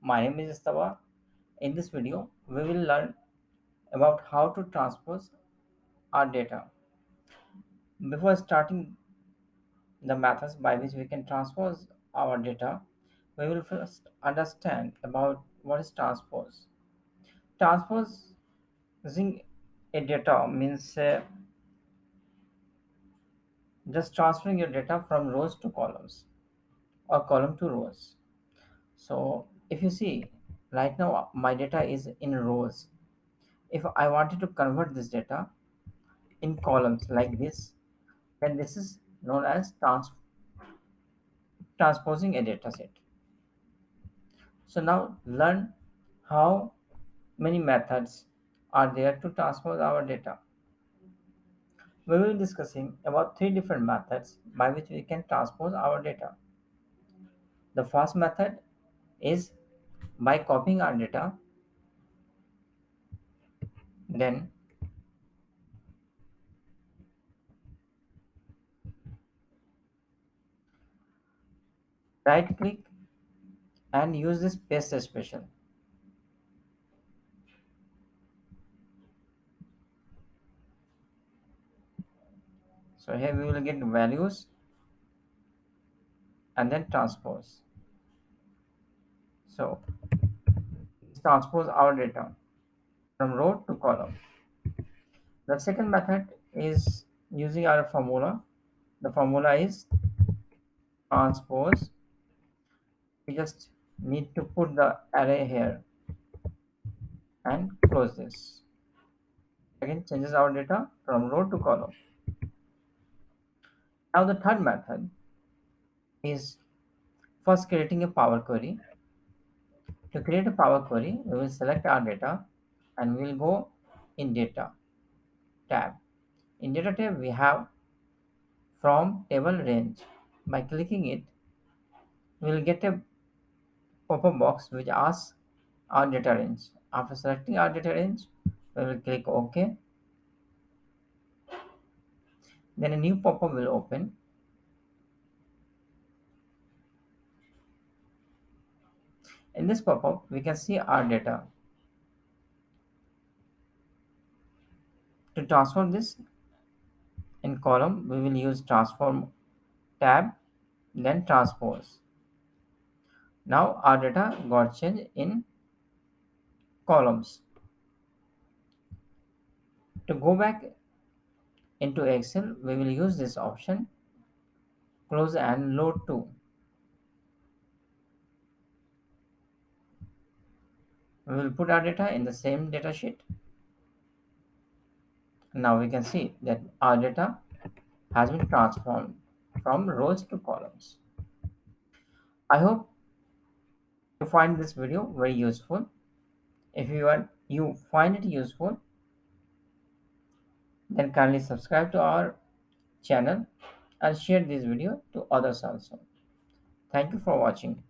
My name is Istava. In this video, we will learn about how to transpose our data. Before starting the methods by which we can transpose our data, we will first understand about what is transpose. Transposing a data means just transferring your data from rows to columns or column to rows. So if you see right now my data is in rows. If I wanted to convert this data in columns like this, then this is known as transposing a data set. So now learn how many methods are there to transpose our data. We will be discussing about three different methods by which we can transpose our data. The first method is by copying our data, then right click and use this paste expression. So here we will get values and then transpose. So transpose our data from row to column. The second method is using our formula. The formula is transpose. We just need to put the array here and close this. Again, changes our data from row to column. Now the third method is first creating a Power Query. To create a Power Query, we will select our data and we will go in Data tab. In Data tab, we have From Table Range. By clicking it, we will get a pop-up box which asks our data range. After selecting our data range, we will click OK. Then a new pop-up will open. In this pop-up, we can see our data. To transform this in column, we will use Transform tab, then Transpose. Now our data got changed in columns. To go back into Excel, we will use this option, Close and Load to. We will put our data in the same data sheet. Now we can see that our data has been transformed from rows to columns. I hope you find this video very useful. If you find it useful, then kindly subscribe to our channel and share this video to others also. Thank you for watching.